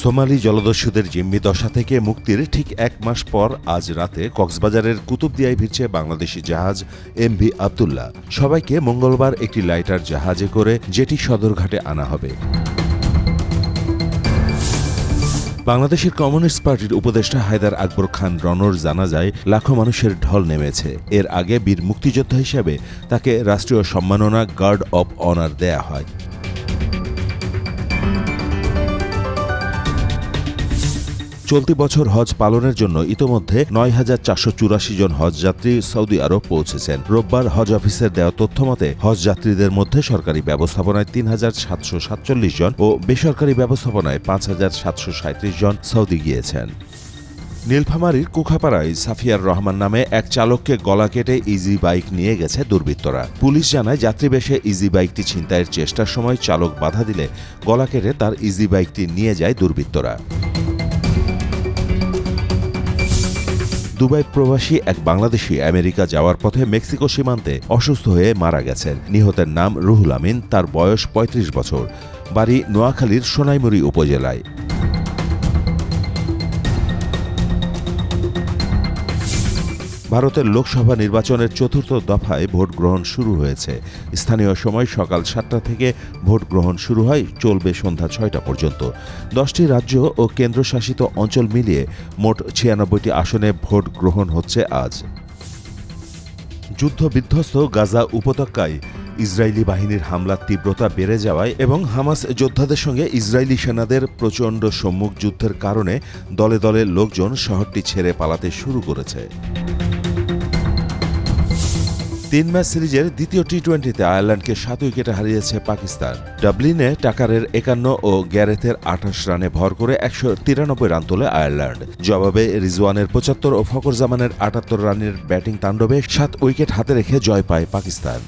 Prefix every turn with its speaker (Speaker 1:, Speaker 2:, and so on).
Speaker 1: Somali জলদস্যুদের জিম্মি দশা থেকে মুক্তির ঠিক এক মাস পর আজ রাতে কক্সবাজারের কুতুবদিয়ায় ভিড়ছে বাংলাদেশি জাহাজ এমভি আবদুল্লাহ। সবাইকে মঙ্গলবার একটি লাইটার জাহাজে করে জেটি সদরঘাটে আনা হবে। বাংলাদেশের কমিউনিস্ট পার্টির উপদেষ্টা হায়দার আকবর খান রনর জানাজায় লাখো মানুষের ঢল নেমেছে। এর আগে বীর মুক্তিযোদ্ধা হিসেবে তাকে রাষ্ট্রীয় সম্মাননা গার্ড অব অনার দেয়া হয়। চলতি বছর হজ পালনের জন্য ইতোমধ্যে ৯,৪৮৪ জন হজযাত্রী সৌদি আরব পৌঁছেছেন। রোববার হজ অফিসের দেওয়া তথ্যমতে হজযাত্রীদের মধ্যে সরকারি ব্যবস্থাপনায় ৩,৭৪৭ জন ও বেসরকারি ব্যবস্থাপনায় ৫,৭৩৭ জন সৌদি গিয়েছেন। নীলফামারীর কুখাপাড়ায় সাফিয়ার রহমান নামে এক চালককে গলা কেটে ইজি বাইক নিয়ে গেছে দুর্বৃত্তরা। পুলিশ জানায় যাত্রীবেশে ইজি বাইকটি ছিনতাইয়ের চেষ্টার সময় চালক বাধা দিলে গলা কেটে তার ইজি বাইকটি নিয়ে যায় দুর্বৃত্তরা। দুবাই প্রবাসী এক বাংলাদেশি আমেরিকা যাওয়ার পথে মেক্সিকো সীমান্তে অসুস্থ হয়ে মারা গেছেন। নিহতের নাম রুহুল আমিন, তার বয়স ৩৫ বছর, বাড়ি নোয়াখালীর সোনাইমুড়ি উপজেলায়। ভারতের লোকসভা নির্বাচনের চতুর্থ দফায় ভোট গ্রহণ শুরু হয়েছে। স্থানীয় সময় সকাল ৭টা থেকে ভোট গ্রহণ শুরু হয়, চলবে সন্ধ্যা ৬টা পর্যন্ত। ১০টি রাজ্য ও কেন্দ্রশাসিত অঞ্চল মিলিয়ে মোট ৯৬টি আসনে ভোট গ্রহণ হচ্ছে আজ। যুদ্ধবিধ্বস্ত গাজা উপত্যকায় ইসরায়েলি বাহিনীর হামলার তীব্রতা বেড়ে যাওয়ায় এবং হামাস যোদ্ধাদের সঙ্গে ইসরায়েলি সেনাদের প্রচণ্ড সম্মুখ যুদ্ধের কারণে দলে দলে লোকজন শহরটি ছেড়ে পালাতে শুরু করেছে। ৩ ম্যাচ সিরিজের দ্বিতীয় টি-20তে আয়ারল্যান্ডকে ৭ উইকেটে হারিয়েছে পাকিস্তান। ডাবলিনে টাকারের ৫১ ও গ্যারেথের ২৮ রানে ভর করে ১৯৩ রান তোলে আয়ারল্যান্ড। জবাবে রিজওয়ানের ৭৫ ও ফখর জামানের ৭৮ রানের ব্যাটিং তাণ্ডবে ৭ উইকেট হাতে রেখে জয় পায় পাকিস্তান।